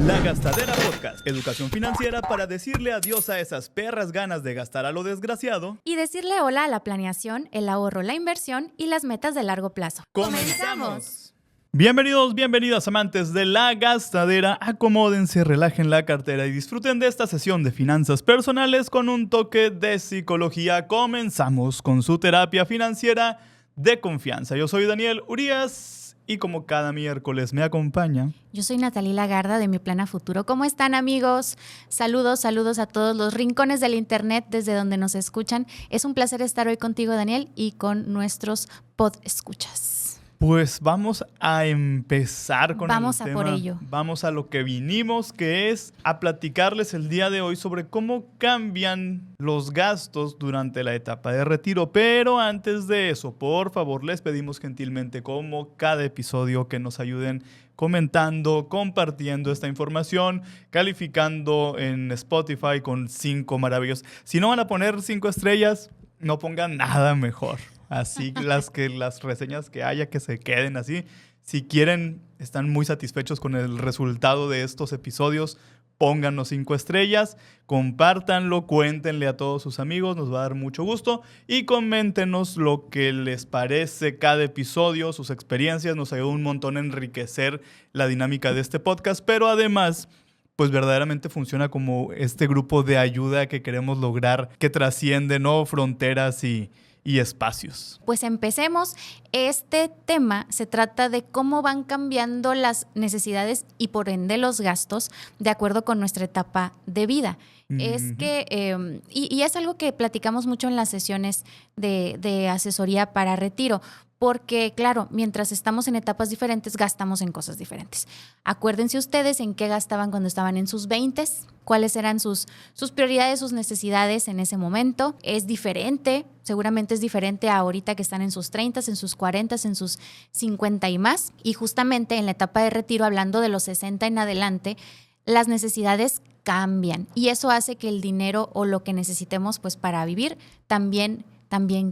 La Gastadera Podcast, educación financiera para decirle adiós a esas perras ganas de gastar a lo desgraciado y decirle hola a la planeación, el ahorro, la inversión y las metas de largo plazo. ¡Comenzamos! Bienvenidos, bienvenidas amantes de La Gastadera. Acomódense, relajen la cartera y disfruten de esta sesión de finanzas personales con un toque de psicología. Comenzamos con su terapia financiera de confianza. Yo soy Daniel Urias. Y como cada miércoles me acompaña... Yo soy Natalie Lagarda de Mi Plan a Futuro. ¿Cómo están, amigos? Saludos a todos los rincones del internet desde donde nos escuchan. Es un placer estar hoy contigo, Daniel, y con nuestros podescuchas. Pues vamos a empezar con el tema. Vamos a por ello. Vamos a lo que vinimos, que es a platicarles el día de hoy sobre cómo cambian los gastos durante la etapa de retiro. Pero antes de eso, por favor, les pedimos gentilmente, como cada episodio, que nos ayuden comentando, compartiendo esta información, calificando en Spotify con 5 maravillosos. Si no van a poner 5 estrellas, no pongan nada mejor. Así las reseñas que haya, que se queden así. Si quieren, están muy satisfechos con el resultado de estos episodios, pónganos 5 estrellas, compártanlo, cuéntenle a todos sus amigos, nos va a dar mucho gusto. Y coméntenos lo que les parece cada episodio, sus experiencias, nos ayuda un montón a enriquecer la dinámica de este podcast. Pero además, pues verdaderamente funciona como este grupo de ayuda que queremos lograr, que trasciende, ¿no?, fronteras y espacios. Pues empecemos. Este tema se trata de cómo van cambiando las necesidades y por ende los gastos de acuerdo con nuestra etapa de vida. Es que, y es algo que platicamos mucho en las sesiones de asesoría para retiro. Porque, claro, mientras estamos en etapas diferentes, gastamos en cosas diferentes. Acuérdense ustedes en qué gastaban cuando estaban en sus 20s, cuáles eran sus prioridades, sus necesidades en ese momento. Es diferente, seguramente es diferente a ahorita que están en sus 30s, en sus 40s, en sus 50 y más. Y justamente en la etapa de retiro, hablando de los 60 en adelante, las necesidades cambian. Y eso hace que el dinero o lo que necesitemos pues para vivir también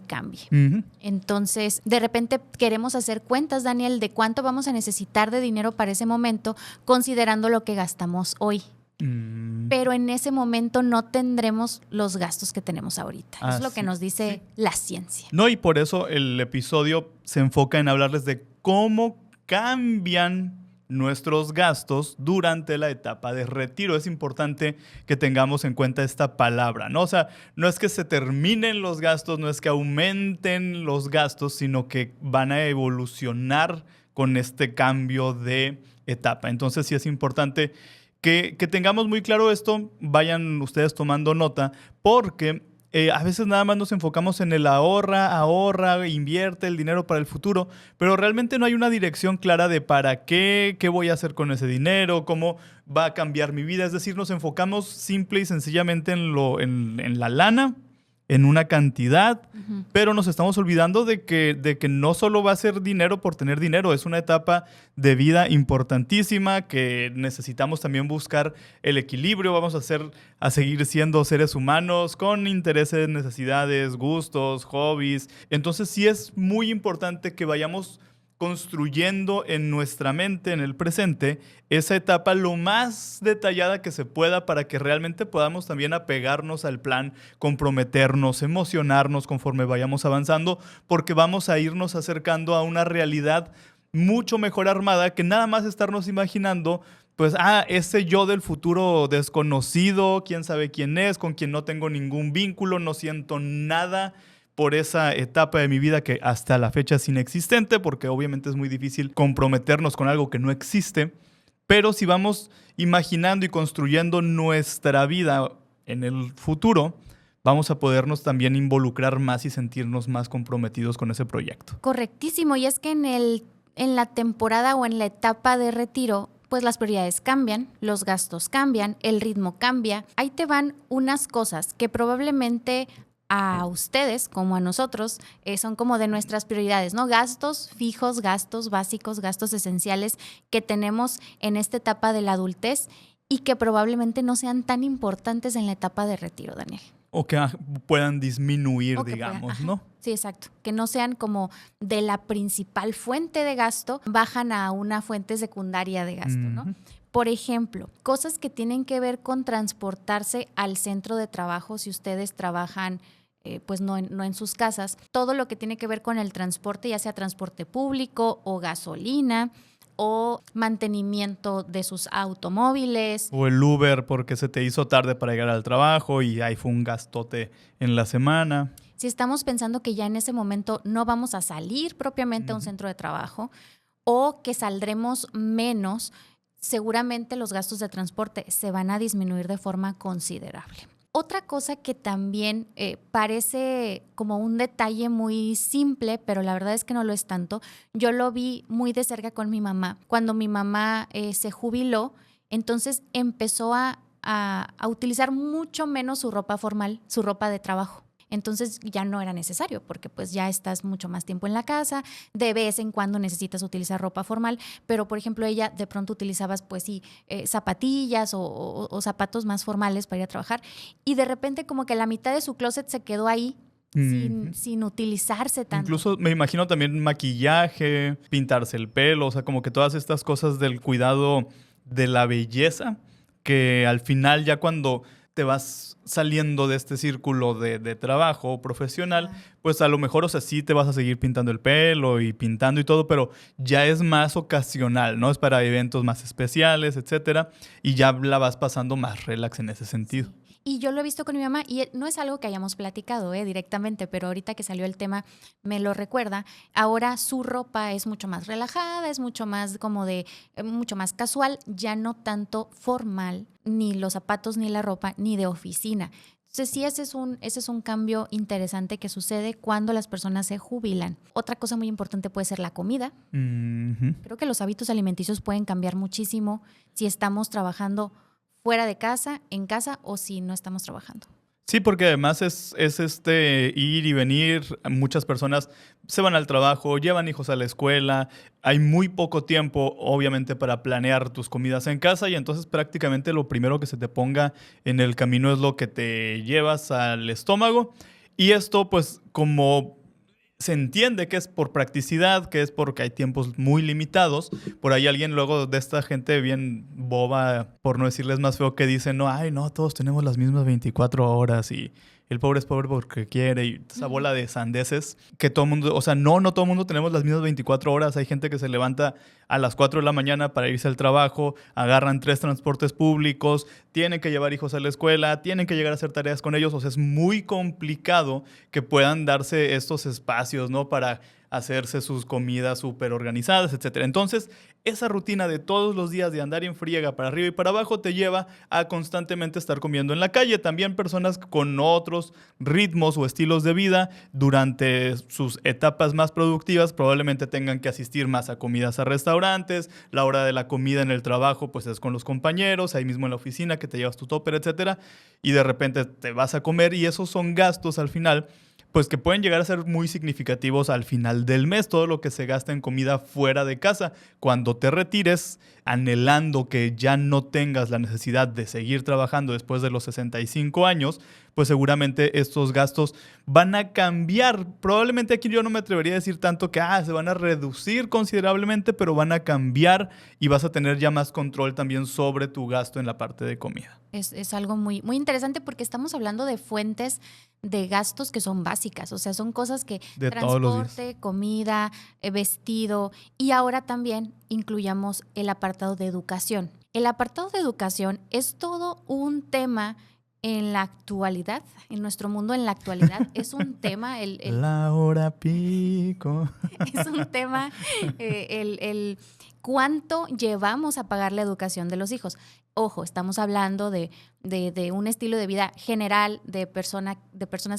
cambie. Entonces, de repente queremos hacer cuentas, Daniel, de cuánto vamos a necesitar de dinero para ese momento, considerando lo que gastamos hoy. Pero en ese momento no tendremos los gastos que tenemos ahorita. Eso es lo que nos dice la ciencia. No, y por eso el episodio se enfoca en hablarles de cómo cambian nuestros gastos durante la etapa de retiro. Es importante que tengamos en cuenta esta palabra, ¿no? O sea, no es que se terminen los gastos, no es que aumenten los gastos, sino que van a evolucionar con este cambio de etapa. Entonces sí es importante que tengamos muy claro esto. Vayan ustedes tomando nota, porque a veces nada más nos enfocamos en el ahorra, invierte el dinero para el futuro, pero realmente no hay una dirección clara de para qué voy a hacer con ese dinero, cómo va a cambiar mi vida. Es decir, nos enfocamos simple y sencillamente en la lana, en una cantidad, pero nos estamos olvidando de que no solo va a ser dinero por tener dinero, es una etapa de vida importantísima que necesitamos también buscar el equilibrio. Vamos a seguir siendo seres humanos con intereses, necesidades, gustos, hobbies. Entonces sí es muy importante que vayamos construyendo en nuestra mente, en el presente, esa etapa lo más detallada que se pueda para que realmente podamos también apegarnos al plan, comprometernos, emocionarnos conforme vayamos avanzando, porque vamos a irnos acercando a una realidad mucho mejor armada que nada más estarnos imaginando, pues, ese yo del futuro desconocido, quién sabe quién es, con quien no tengo ningún vínculo, no siento nada por esa etapa de mi vida que hasta la fecha es inexistente, porque obviamente es muy difícil comprometernos con algo que no existe. Pero si vamos imaginando y construyendo nuestra vida en el futuro, vamos a podernos también involucrar más y sentirnos más comprometidos con ese proyecto. Correctísimo. Y es que en la temporada o en la etapa de retiro, pues las prioridades cambian, los gastos cambian, el ritmo cambia. Ahí te van unas cosas que probablemente a ustedes como a nosotros son como de nuestras prioridades, ¿no? Gastos fijos, gastos básicos, gastos esenciales que tenemos en esta etapa de la adultez y que probablemente no sean tan importantes en la etapa de retiro, Daniel. O que puedan disminuir, digamos, puedan, ¿no? Sí, exacto. Que no sean como de la principal fuente de gasto, bajan a una fuente secundaria de gasto, ¿no? Por ejemplo, cosas que tienen que ver con transportarse al centro de trabajo, si ustedes trabajan pues no en sus casas, todo lo que tiene que ver con el transporte, ya sea transporte público o gasolina o mantenimiento de sus automóviles. O el Uber porque se te hizo tarde para llegar al trabajo y ahí fue un gastote en la semana. Si estamos pensando que ya en ese momento no vamos a salir propiamente a un centro de trabajo o que saldremos menos, seguramente los gastos de transporte se van a disminuir de forma considerable. Otra cosa que también parece como un detalle muy simple, pero la verdad es que no lo es tanto, yo lo vi muy de cerca con mi mamá. Cuando mi mamá se jubiló, entonces empezó a utilizar mucho menos su ropa formal, su ropa de trabajo. Entonces ya no era necesario porque pues ya estás mucho más tiempo en la casa, de vez en cuando necesitas utilizar ropa formal, pero por ejemplo ella de pronto utilizabas pues sí zapatillas o zapatos más formales para ir a trabajar y de repente como que la mitad de su closet se quedó ahí sin utilizarse tanto. Incluso me imagino también maquillaje, pintarse el pelo, o sea, como que todas estas cosas del cuidado de la belleza, que al final ya cuando te vas saliendo de este círculo de trabajo profesional, pues a lo mejor, o sea, sí te vas a seguir pintando el pelo y pintando y todo, pero ya es más ocasional, ¿no? Es para eventos más especiales, etcétera, y ya la vas pasando más relax en ese sentido. Sí. Y yo lo he visto con mi mamá y no es algo que hayamos platicado directamente, pero ahorita que salió el tema me lo recuerda. Ahora su ropa es mucho más relajada, es mucho más como mucho más casual, ya no tanto formal, ni los zapatos, ni la ropa, ni de oficina. Entonces sí, ese es un cambio interesante que sucede cuando las personas se jubilan. Otra cosa muy importante puede ser la comida. Creo que los hábitos alimenticios pueden cambiar muchísimo si estamos trabajando fuera de casa, en casa o si no estamos trabajando. Sí, porque además es ir y venir. Muchas personas se van al trabajo, llevan hijos a la escuela. Hay muy poco tiempo, obviamente, para planear tus comidas en casa y entonces prácticamente lo primero que se te ponga en el camino es lo que te llevas al estómago. Y esto, pues, como se entiende que es por practicidad, que es porque hay tiempos muy limitados. Por ahí alguien luego de esta gente bien boba, por no decirles más feo, que dice, no, ay, no, todos tenemos las mismas 24 horas y el pobre es pobre porque quiere. Y esa bola de sandeces que todo el mundo, o sea, no todo el mundo tenemos las mismas 24 horas. Hay gente que se levanta a las 4 de la mañana para irse al trabajo, agarran 3 transportes públicos, tienen que llevar hijos a la escuela, tienen que llegar a hacer tareas con ellos. O sea, es muy complicado que puedan darse estos espacios, ¿no? Para hacerse sus comidas súper organizadas, etcétera. Entonces, esa rutina de todos los días de andar en friega para arriba y para abajo te lleva a constantemente estar comiendo en la calle. También personas con otros ritmos o estilos de vida durante sus etapas más productivas probablemente tengan que asistir más a comidas a restaurantes. La hora de la comida en el trabajo pues es con los compañeros, ahí mismo en la oficina que te llevas tu tupper, etcétera. Y de repente te vas a comer y esos son gastos al final pues que pueden llegar a ser muy significativos al final del mes, todo lo que se gasta en comida fuera de casa. Cuando te retires, anhelando que ya no tengas la necesidad de seguir trabajando después de los 65 años, pues seguramente estos gastos van a cambiar. Probablemente aquí yo no me atrevería a decir tanto que se van a reducir considerablemente, pero van a cambiar y vas a tener ya más control también sobre tu gasto en la parte de comida. Es algo muy, muy interesante porque estamos hablando de fuentes de gastos que son básicas, o sea, son cosas que de transporte, todos los días. Comida, vestido y ahora también incluyamos el apartado de educación. El apartado de educación es todo un tema en la actualidad, en nuestro mundo en la actualidad, es un tema... La hora pico. Es un tema el cuánto llevamos a pagar la educación de los hijos. Ojo, estamos hablando de un estilo de vida general de personas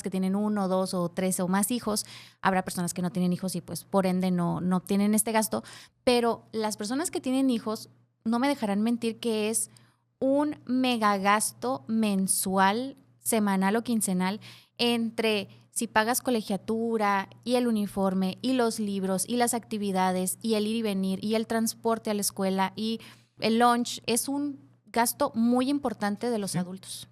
que tienen 1, 2 o 3 o más hijos. Habrá personas que no tienen hijos y pues por ende no tienen este gasto. Pero las personas que tienen hijos no me dejarán mentir que es un megagasto mensual, semanal o quincenal entre si pagas colegiatura y el uniforme y los libros y las actividades y el ir y venir y el transporte a la escuela y el lunch. Es un gasto muy importante de los adultos.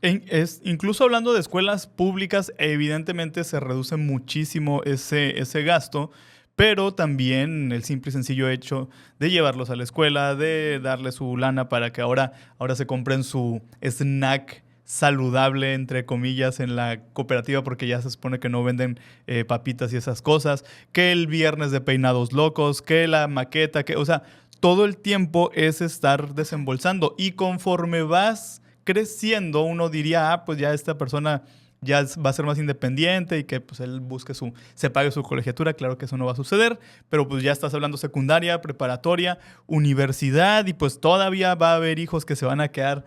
Incluso hablando de escuelas públicas, evidentemente se reduce muchísimo ese gasto, pero también el simple y sencillo hecho de llevarlos a la escuela, de darles su lana para que ahora se compren su snack saludable, entre comillas, en la cooperativa, porque ya se supone que no venden papitas y esas cosas, que el viernes de peinados locos, que la maqueta, o sea, todo el tiempo es estar desembolsando, y conforme vas creciendo, uno diría, pues ya esta persona ya va a ser más independiente y que pues él busque se pague su colegiatura. Claro que eso no va a suceder, pero pues ya estás hablando secundaria, preparatoria, universidad, y pues todavía va a haber hijos que se van a quedar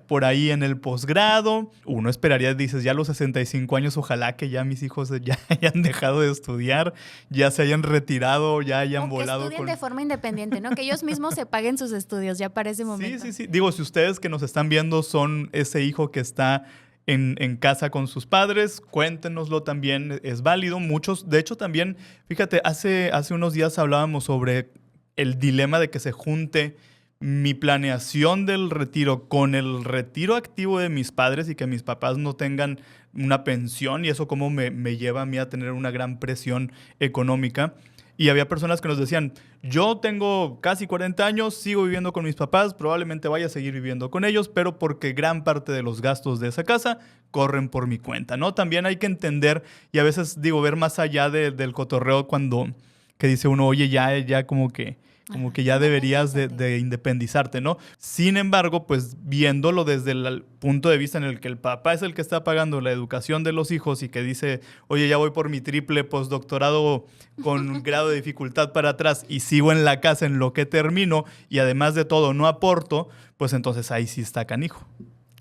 por ahí en el posgrado. Uno esperaría, dices, ya a los 65 años, ojalá que ya mis hijos ya hayan dejado de estudiar, ya se hayan retirado, ya hayan volado. Que estudien de forma independiente, ¿no? Que ellos mismos se paguen sus estudios ya para ese momento. Sí. Digo, si ustedes que nos están viendo son ese hijo que está en casa con sus padres, cuéntenoslo también, es válido. Muchos, de hecho también, fíjate, hace unos días hablábamos sobre el dilema de que se junte mi planeación del retiro con el retiro activo de mis padres y que mis papás no tengan una pensión, y eso como me lleva a mí a tener una gran presión económica. Y había personas que nos decían, yo tengo casi 40 años, sigo viviendo con mis papás, probablemente vaya a seguir viviendo con ellos, pero porque gran parte de los gastos de esa casa corren por mi cuenta, ¿no? También hay que entender y a veces, digo, ver más allá del cotorreo cuando que dice uno, oye, ya como que ya deberías de independizarte, ¿no? Sin embargo, pues viéndolo desde el punto de vista en el que el papá es el que está pagando la educación de los hijos y que dice, oye, ya voy por mi triple postdoctorado con grado de dificultad para atrás y sigo en la casa en lo que termino y además de todo no aporto, pues entonces ahí sí está canijo.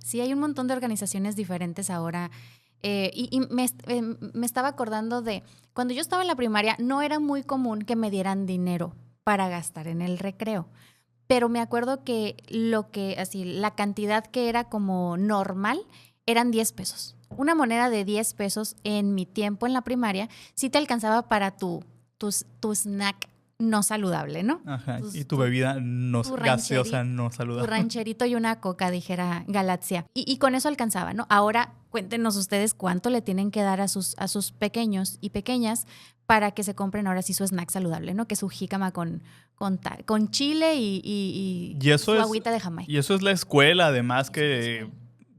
Sí, hay un montón de organizaciones diferentes ahora. Y me estaba acordando de cuando yo estaba en la primaria, no era muy común que me dieran dinero para gastar en el recreo. Pero me acuerdo que la cantidad que era como normal eran 10 pesos. Una moneda de 10 pesos en mi tiempo en la primaria sí te alcanzaba para tu snack no saludable, ¿no? Ajá, y tu bebida no gaseosa no saludable. Tu rancherito y una coca, dijera Galaxia. Y con eso alcanzaba, ¿no? Ahora cuéntenos ustedes cuánto le tienen que dar a sus pequeños y pequeñas para que se compren ahora sí su snack saludable, ¿no? Que su jícama con chile y su agüita de Jamaica. Y eso es la escuela, además que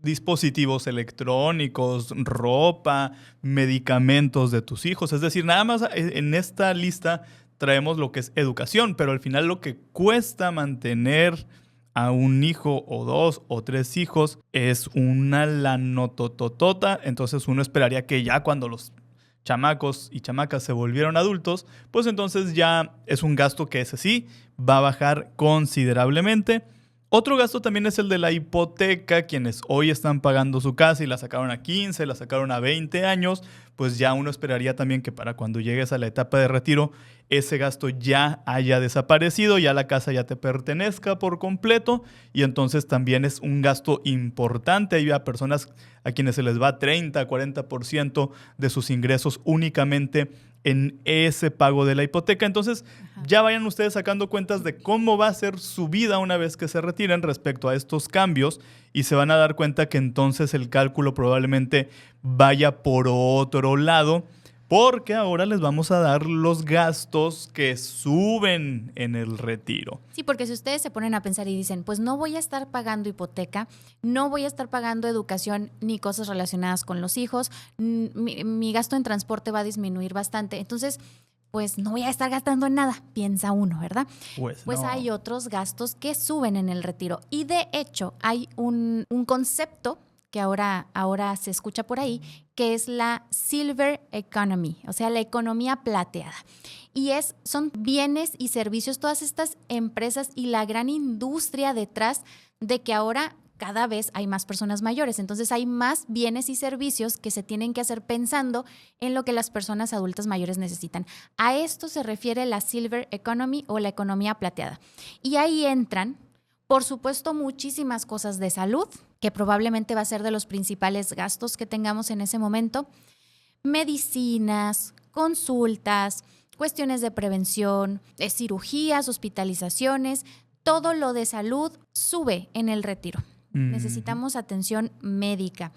dispositivos electrónicos, ropa, medicamentos de tus hijos. Es decir, nada más en esta lista traemos lo que es educación, pero al final lo que cuesta mantener a un hijo o 2 o 3 hijos es una lanotototota. Entonces uno esperaría que ya cuando los chamacos y chamacas se volvieron adultos, pues entonces ya es un gasto que ese sí va a bajar considerablemente. Otro gasto también es el de la hipoteca. Quienes hoy están pagando su casa y la sacaron a 15, la sacaron a 20 años, pues ya uno esperaría también que para cuando llegues a la etapa de retiro, ese gasto ya haya desaparecido, ya la casa ya te pertenezca por completo, y entonces también es un gasto importante. Hay personas a quienes se les va 30, 40% de sus ingresos únicamente en ese pago de la hipoteca. Entonces, ya vayan ustedes sacando cuentas de cómo va a ser su vida una vez que se retiren respecto a estos cambios, y se van a dar cuenta que entonces el cálculo probablemente vaya por otro lado, porque ahora les vamos a dar los gastos que suben en el retiro. Sí, porque si ustedes se ponen a pensar y dicen, pues no voy a estar pagando hipoteca, no voy a estar pagando educación ni cosas relacionadas con los hijos, mi gasto en transporte va a disminuir bastante, entonces pues no voy a estar gastando en nada, piensa uno, ¿verdad? Pues no. Hay otros gastos que suben en el retiro, y de hecho hay un concepto que ahora se escucha por ahí, que es la Silver Economy, o sea, la economía plateada. Y son bienes y servicios, todas estas empresas y la gran industria detrás de que ahora cada vez hay más personas mayores. Entonces hay más bienes y servicios que se tienen que hacer pensando en lo que las personas adultas mayores necesitan. A esto se refiere la Silver Economy o la economía plateada. Y ahí entran, por supuesto, muchísimas cosas de salud, que probablemente va a ser de los principales gastos que tengamos en ese momento. Medicinas, consultas, cuestiones de prevención, cirugías, hospitalizaciones, todo lo de salud sube en el retiro. Necesitamos atención médica.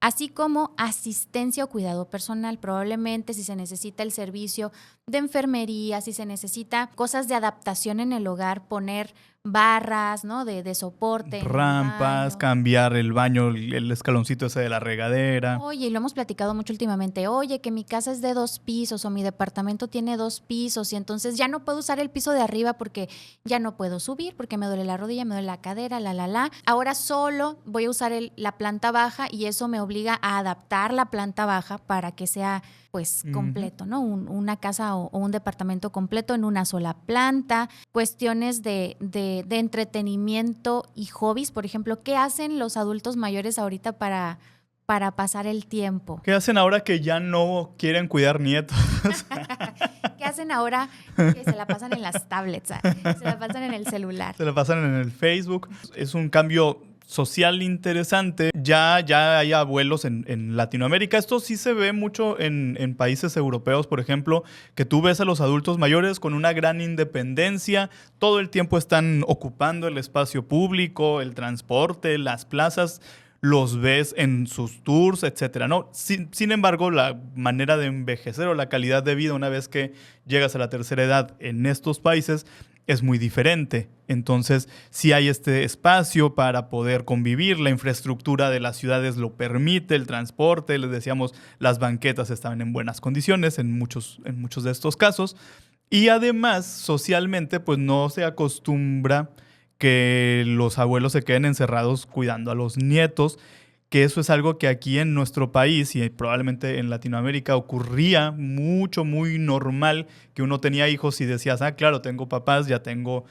así como asistencia o cuidado personal. Probablemente si se necesita el servicio de enfermería, si se necesita cosas de adaptación en el hogar, poner barras, ¿no? de soporte. Rampas, cambiar el baño, el escaloncito ese de la regadera. Oye, y lo hemos platicado mucho últimamente. Oye, que mi casa es de 2 pisos o mi departamento tiene 2 pisos y entonces ya no puedo usar el piso de arriba porque ya no puedo subir, porque me duele la rodilla, me duele la cadera, la. Ahora solo voy a usar la planta baja y eso me obliga a adaptar la planta baja para que sea pues completo, ¿no? Una casa o un departamento completo en una sola planta. Cuestiones de entretenimiento y hobbies, por ejemplo, ¿qué hacen los adultos mayores ahorita para pasar el tiempo? ¿Qué hacen ahora que ya no quieren cuidar nietos? ¿Qué hacen ahora que se la pasan en las tablets? Se la pasan en el celular. Se la pasan en el Facebook. Es un cambio social interesante. Ya hay abuelos en Latinoamérica. Esto sí se ve mucho en países europeos, por ejemplo, que tú ves a los adultos mayores con una gran independencia. Todo el tiempo están ocupando el espacio público, el transporte, las plazas. Los ves en sus tours, etcétera, ¿no? Sin embargo, la manera de envejecer o la calidad de vida una vez que llegas a la tercera edad en estos países es muy diferente. Entonces, sí hay este espacio para poder convivir, la infraestructura de las ciudades lo permite, el transporte, les decíamos, las banquetas estaban en buenas condiciones en muchos de estos casos. Y además, socialmente, pues no se acostumbra que los abuelos se queden encerrados cuidando a los nietos, que eso es algo que aquí en nuestro país y probablemente en Latinoamérica ocurría mucho, muy normal, que uno tenía hijos y decías, claro, tengo papás, ya tengo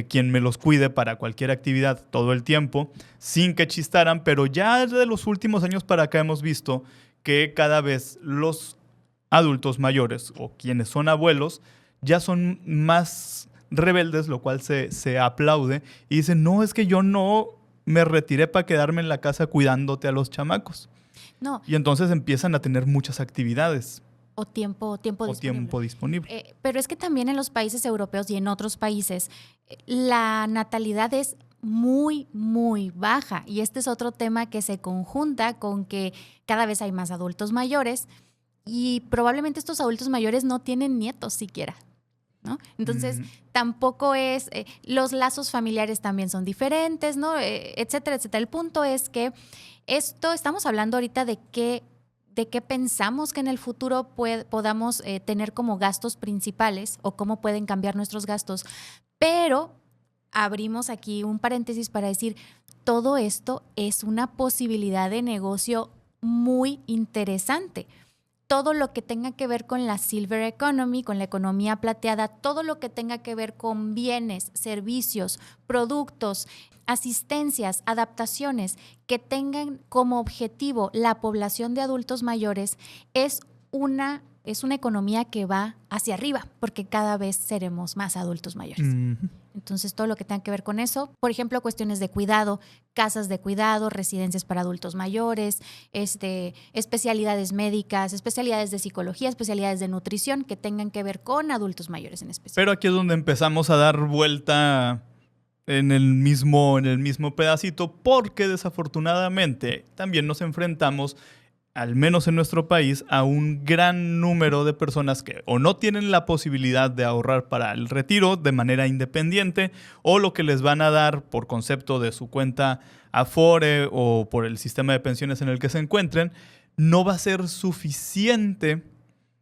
quien me los cuide para cualquier actividad todo el tiempo, sin que chistaran, pero ya de los últimos años para acá hemos visto que cada vez los adultos mayores o quienes son abuelos ya son más rebeldes, lo cual se aplaude, y dicen, no, es que yo no me retiré para quedarme en la casa cuidándote a los chamacos. No. Y entonces empiezan a tener muchas actividades. O tiempo disponible. Pero es que también en los países europeos y en otros países la natalidad es muy, muy baja. Y este es otro tema que se conjunta con que cada vez hay más adultos mayores y probablemente estos adultos mayores no tienen nietos siquiera, ¿no? Entonces, tampoco es, los lazos familiares también son diferentes, ¿no? Etcétera, etcétera. El punto es que estamos hablando ahorita de qué pensamos que en el futuro podamos tener como gastos principales o cómo pueden cambiar nuestros gastos, pero abrimos aquí un paréntesis para decir, todo esto es una posibilidad de negocio muy interesante. Todo lo que tenga que ver con la Silver Economy, con la economía plateada, todo lo que tenga que ver con bienes, servicios, productos, asistencias, adaptaciones que tengan como objetivo la población de adultos mayores es una economía que va hacia arriba, porque cada vez seremos más adultos mayores. Entonces, todo lo que tenga que ver con eso, por ejemplo, cuestiones de cuidado, casas de cuidado, residencias para adultos mayores, especialidades médicas, especialidades de psicología, especialidades de nutrición que tengan que ver con adultos mayores en especial. Pero aquí es donde empezamos a dar vuelta en el mismo pedacito, porque desafortunadamente también nos enfrentamos, al menos en nuestro país, a un gran número de personas que o no tienen la posibilidad de ahorrar para el retiro de manera independiente, o lo que les van a dar por concepto de su cuenta Afore o por el sistema de pensiones en el que se encuentren, no va a ser suficiente.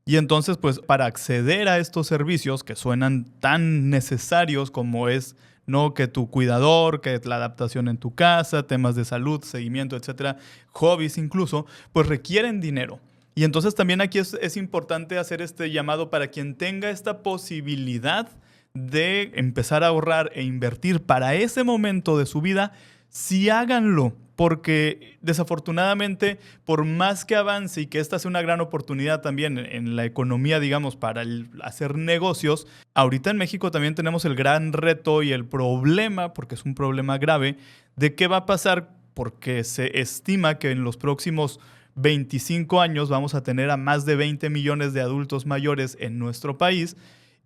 Y entonces, pues, para acceder a estos servicios que suenan tan necesarios como es, ¿no?, que tu cuidador, que la adaptación en tu casa, temas de salud, seguimiento, etcétera, hobbies incluso, pues requieren dinero. Y entonces también aquí es importante hacer este llamado para quien tenga esta posibilidad de empezar a ahorrar e invertir para ese momento de su vida, sí háganlo. Porque desafortunadamente, por más que avance y que esta sea una gran oportunidad también en la economía, digamos, para hacer negocios, ahorita en México también tenemos el gran reto y el problema, porque es un problema grave, de qué va a pasar, porque se estima que en los próximos 25 años vamos a tener a más de 20 millones de adultos mayores en nuestro país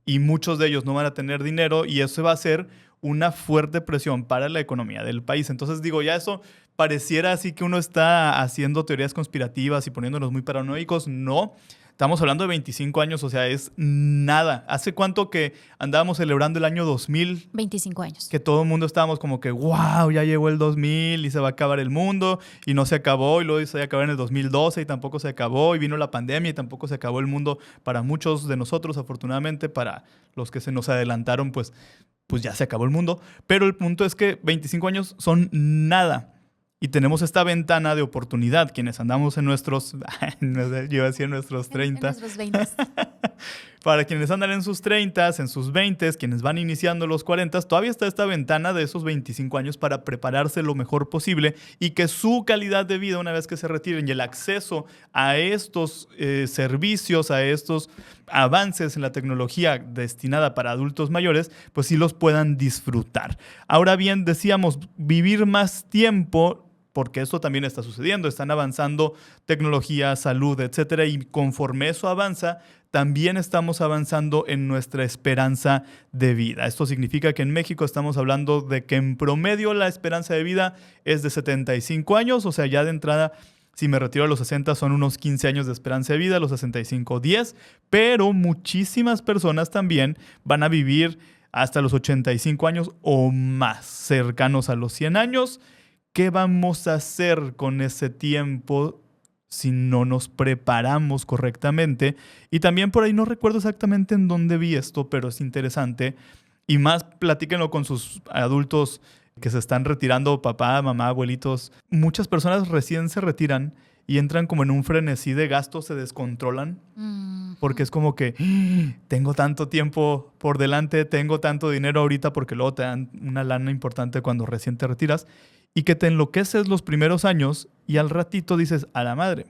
y muchos de ellos no van a tener dinero y eso va a ser una fuerte presión para la economía del país. Entonces digo, ya eso pareciera así que uno está haciendo teorías conspirativas y poniéndonos muy paranoicos. No, estamos hablando de 25 años, o sea, es nada. ¿Hace cuánto que andábamos celebrando el año 2000? 25 años. Que todo el mundo estábamos como que, wow, ya llegó el 2000 y se va a acabar el mundo, y no se acabó, y luego se va a acabar en el 2012 y tampoco se acabó, y vino la pandemia y tampoco se acabó el mundo para muchos de nosotros, afortunadamente. Para los que se nos adelantaron, pues ya se acabó el mundo. Pero el punto es que 25 años son nada. Y tenemos esta ventana de oportunidad, quienes andamos en nuestros, yo iba a decir nuestros 30. En nuestros 20. Para quienes andan en sus 30, en sus 20, quienes van iniciando los 40, todavía está esta ventana de esos 25 años para prepararse lo mejor posible y que su calidad de vida, una vez que se retiren, y el acceso a estos servicios, a estos avances en la tecnología destinada para adultos mayores, pues sí los puedan disfrutar. Ahora bien, decíamos, vivir más tiempo, porque esto también está sucediendo, están avanzando tecnología, salud, etcétera, y conforme eso avanza, también estamos avanzando en nuestra esperanza de vida. Esto significa que en México estamos hablando de que en promedio la esperanza de vida es de 75 años, o sea, ya de entrada, si me retiro a los 60 son unos 15 años de esperanza de vida, a los 65, 10, pero muchísimas personas también van a vivir hasta los 85 años o más, cercanos a los 100 años. ¿Qué vamos a hacer con ese tiempo si no nos preparamos correctamente? Y también por ahí no recuerdo exactamente en dónde vi esto, pero es interesante. Y más, platíquenlo con sus adultos que se están retirando, papá, mamá, abuelitos. Muchas personas recién se retiran y entran como en un frenesí de gastos, se descontrolan. Porque es como que tengo tanto tiempo por delante, tengo tanto dinero ahorita, porque luego te dan una lana importante cuando recién te retiras. Y que te enloqueces los primeros años y al ratito dices, a la madre,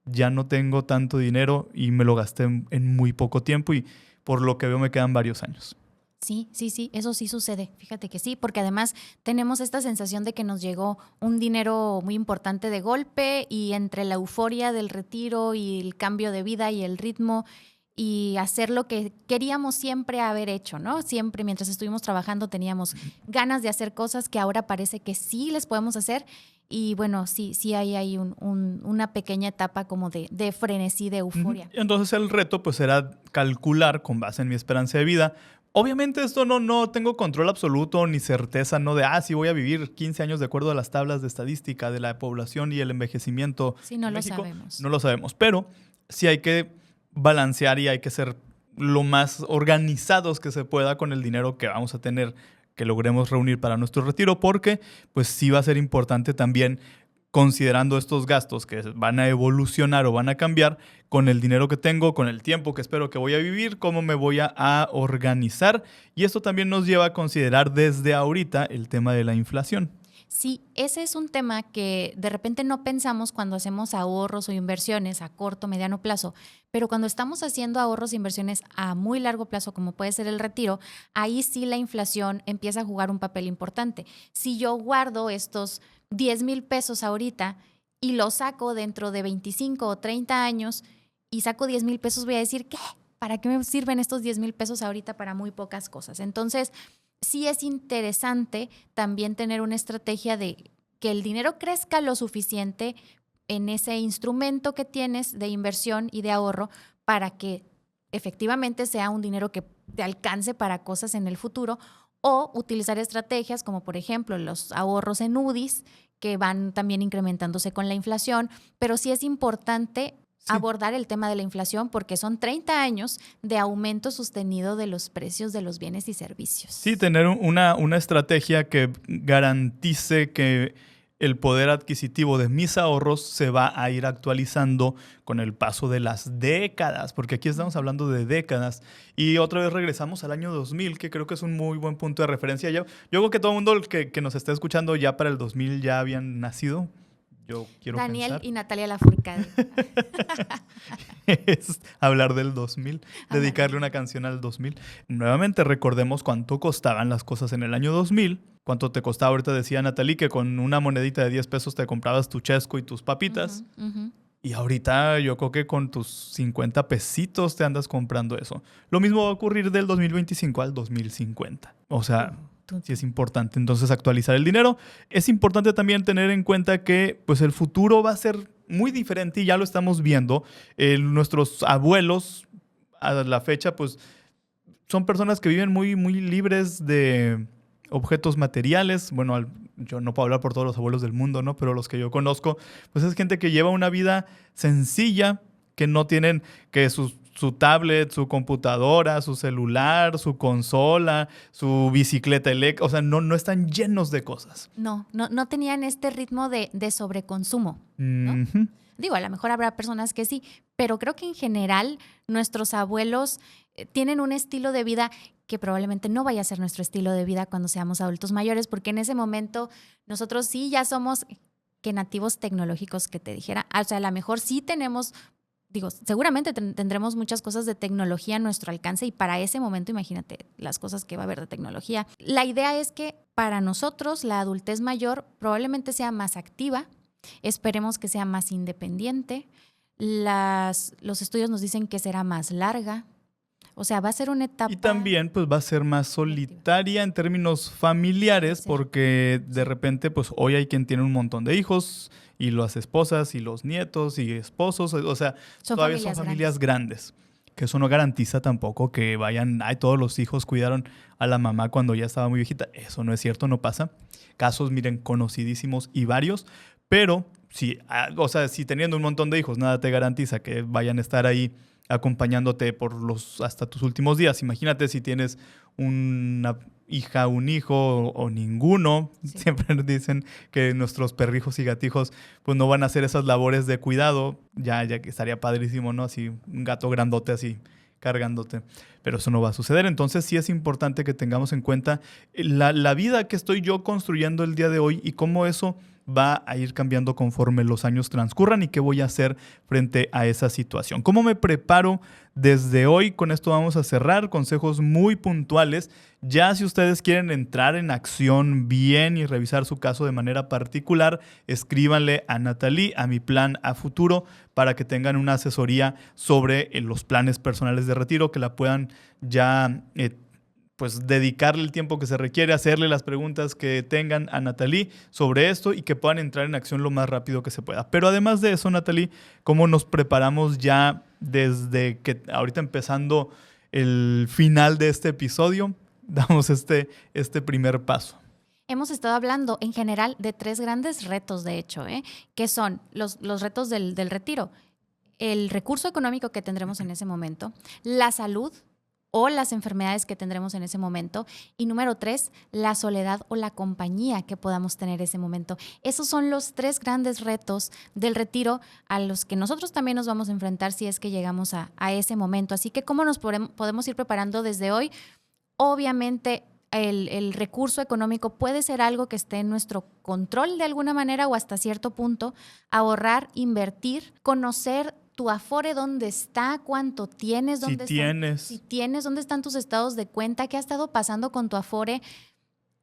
ya no tengo tanto dinero y me lo gasté en muy poco tiempo y por lo que veo me quedan varios años. Sí, eso sí sucede. Fíjate que sí, porque además tenemos esta sensación de que nos llegó un dinero muy importante de golpe y entre la euforia del retiro y el cambio de vida y el ritmo y hacer lo que queríamos siempre haber hecho, ¿no? Siempre mientras estuvimos trabajando teníamos ganas de hacer cosas que ahora parece que sí les podemos hacer y bueno, sí hay ahí una pequeña etapa como de frenesí, de euforia. Entonces el reto pues era calcular con base en mi esperanza de vida. Obviamente esto no tengo control absoluto ni certeza, no de, sí voy a vivir 15 años de acuerdo a las tablas de estadística de la población y el envejecimiento. Sí, no en lo México. sabemos. No lo sabemos, pero sí hay que balancear y hay que ser lo más organizados que se pueda con el dinero que vamos a tener, que logremos reunir para nuestro retiro, porque pues sí va a ser importante también, considerando estos gastos que van a evolucionar o van a cambiar, con el dinero que tengo, con el tiempo que espero que voy a vivir, cómo me voy a organizar. Y esto también nos lleva a considerar desde ahorita el tema de la inflación. Sí, ese es un tema que de repente no pensamos cuando hacemos ahorros o inversiones a corto, mediano plazo, pero cuando estamos haciendo ahorros e inversiones a muy largo plazo, como puede ser el retiro, ahí sí la inflación empieza a jugar un papel importante. Si yo guardo estos 10,000 pesos ahorita y los saco dentro de 25 o 30 años y saco 10,000 pesos, voy a decir, ¿qué? ¿Para qué me sirven estos 10,000 pesos ahorita para muy pocas cosas? Entonces, sí es interesante también tener una estrategia de que el dinero crezca lo suficiente en ese instrumento que tienes de inversión y de ahorro para que efectivamente sea un dinero que te alcance para cosas en el futuro, o utilizar estrategias como por ejemplo los ahorros en UDIs que van también incrementándose con la inflación, pero sí es importante abordar el tema de la inflación porque son 30 años de aumento sostenido de los precios de los bienes y servicios. Sí, tener una estrategia que garantice que el poder adquisitivo de mis ahorros se va a ir actualizando con el paso de las décadas, porque aquí estamos hablando de décadas. Y otra vez regresamos al año 2000, que creo que es un muy buen punto de referencia. Yo creo que todo el mundo que nos está escuchando ya para el 2000 ya habían nacido. Yo quiero Daniel pensar. y Natalia Lafourcade. Es hablar del 2000, dedicarle una canción al 2000. Nuevamente recordemos cuánto costaban las cosas en el año 2000. Cuánto te costaba, ahorita decía Natalie, que con una monedita de 10 pesos te comprabas tu chesco y tus papitas. Y ahorita yo creo que con tus 50 pesitos te andas comprando eso. Lo mismo va a ocurrir del 2025 al 2050. O sea, Sí es importante entonces actualizar el dinero. Es importante también tener en cuenta que pues el futuro va a ser muy diferente y ya lo estamos viendo. Nuestros abuelos a la fecha pues son personas que viven muy, muy libres de objetos materiales. Bueno, yo no puedo hablar por todos los abuelos del mundo, ¿no? Pero los que yo conozco, pues es gente que lleva una vida sencilla, que no tienen que su tablet, su computadora, su celular, su consola, su bicicleta eléctrica. O sea, no están llenos de cosas. No tenían este ritmo de sobreconsumo, ¿no? Uh-huh. Digo, a lo mejor habrá personas que sí, pero creo que en general nuestros abuelos tienen un estilo de vida que probablemente no vaya a ser nuestro estilo de vida cuando seamos adultos mayores, porque en ese momento nosotros sí ya somos que nativos tecnológicos, que te dijera. O sea, a lo mejor sí tenemos, digo, seguramente tendremos muchas cosas de tecnología a nuestro alcance y para ese momento imagínate las cosas que va a haber de tecnología. La idea es que para nosotros la adultez mayor probablemente sea más activa, esperemos que sea más independiente, los estudios nos dicen que será más larga. O sea, va a ser una etapa... Y también pues va a ser más solitaria en términos familiares, porque de repente pues hoy hay quien tiene un montón de hijos y las esposas y los nietos y esposos, o sea, todavía son familias grandes. Que eso no garantiza tampoco que vayan, todos los hijos cuidaron a la mamá cuando ya estaba muy viejita. Eso no es cierto, no pasa. Casos, miren, conocidísimos y varios, pero si teniendo un montón de hijos nada te garantiza que vayan a estar ahí acompañándote hasta tus últimos días. Imagínate si tienes una hija, un hijo o ninguno. Sí. Siempre nos dicen que nuestros perrijos y gatijos pues no van a hacer esas labores de cuidado. Ya que estaría padrísimo, ¿no? Así un gato grandote así cargándote. Pero eso no va a suceder. Entonces sí es importante que tengamos en cuenta la vida que estoy yo construyendo el día de hoy y cómo eso va a ir cambiando conforme los años transcurran y qué voy a hacer frente a esa situación. ¿Cómo me preparo desde hoy? Con esto vamos a cerrar. Consejos muy puntuales. Ya si ustedes quieren entrar en acción bien y revisar su caso de manera particular, escríbanle a Nathalie, a Mi Plan a Futuro, para que tengan una asesoría sobre los planes personales de retiro, que la puedan ya pues dedicarle el tiempo que se requiere, hacerle las preguntas que tengan a Nathalie sobre esto y que puedan entrar en acción lo más rápido que se pueda. Pero además de eso, Nathalie, ¿cómo nos preparamos ya desde que ahorita empezando el final de este episodio, damos este primer paso? Hemos estado hablando en general de 3 grandes retos, de hecho, que son los retos del retiro. El recurso económico que tendremos en ese momento, la salud o las enfermedades que tendremos en ese momento. Y número 3, la soledad o la compañía que podamos tener en ese momento. Esos son los 3 grandes retos del retiro a los que nosotros también nos vamos a enfrentar si es que llegamos a ese momento. Así que, ¿cómo nos podemos ir preparando desde hoy? Obviamente, el recurso económico puede ser algo que esté en nuestro control de alguna manera o hasta cierto punto. Ahorrar, invertir, conocer tu Afore, dónde está, cuánto tienes, dónde tienes, dónde están tus estados de cuenta, qué ha estado pasando con tu Afore.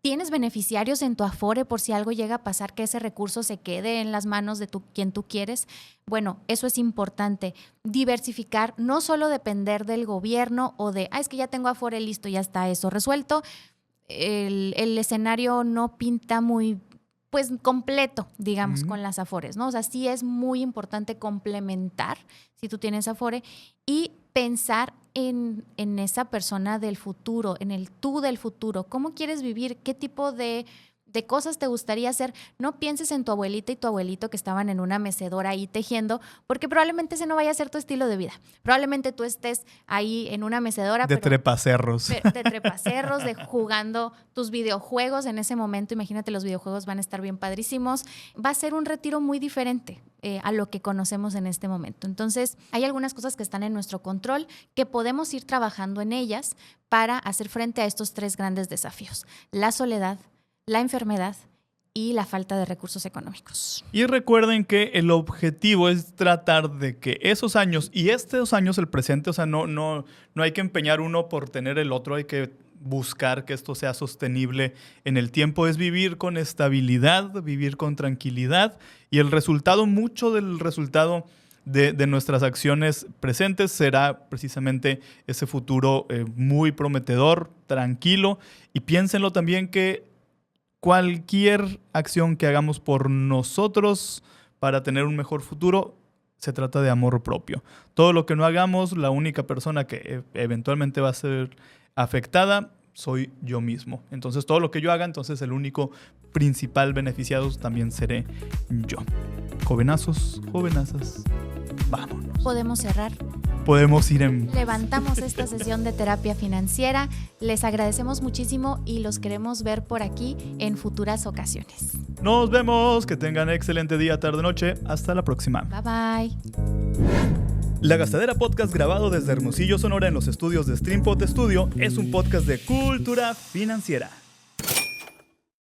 ¿Tienes beneficiarios en tu Afore por si algo llega a pasar, que ese recurso se quede en las manos de quien tú quieres? Bueno, eso es importante. Diversificar, no solo depender del gobierno o de, es que ya tengo Afore listo, ya está eso resuelto. El escenario no pinta muy completo, digamos, con las Afores, ¿no? O sea, sí es muy importante complementar, si tú tienes Afore, y pensar en esa persona del futuro, en el tú del futuro. ¿Cómo quieres vivir? ¿Qué tipo de cosas te gustaría hacer? No pienses en tu abuelita y tu abuelito que estaban en una mecedora ahí tejiendo, porque probablemente ese no vaya a ser tu estilo de vida. Probablemente tú estés ahí en una mecedora. De trepacerros. De trepacerros, de jugando tus videojuegos en ese momento. Imagínate, los videojuegos van a estar bien padrísimos. Va a ser un retiro muy diferente a lo que conocemos en este momento. Entonces, hay algunas cosas que están en nuestro control, que podemos ir trabajando en ellas para hacer frente a estos 3 grandes desafíos: la soledad, la enfermedad y la falta de recursos económicos. Y recuerden que el objetivo es tratar de que esos años y estos años, el presente, o sea, no hay que empeñar uno por tener el otro, hay que buscar que esto sea sostenible en el tiempo, es vivir con estabilidad, vivir con tranquilidad, y mucho del resultado de nuestras acciones presentes será precisamente ese futuro muy prometedor, tranquilo. Y piénsenlo también que cualquier acción que hagamos por nosotros para tener un mejor futuro se trata de amor propio. Todo lo que no hagamos, la única persona que eventualmente va a ser afectada soy yo mismo. Entonces, todo lo que yo haga, entonces el único principal beneficiado también seré yo. Jovenazos, jovenazas, vámonos. Podemos cerrar. Podemos ir en... Levantamos esta sesión de terapia financiera. Les agradecemos muchísimo y los queremos ver por aquí en futuras ocasiones. Nos vemos. Que tengan excelente día, tarde, noche. Hasta la próxima. Bye bye. La Gastadera Podcast, grabado desde Hermosillo, Sonora, en los estudios de StreamPod Studio, es un podcast de cultura financiera.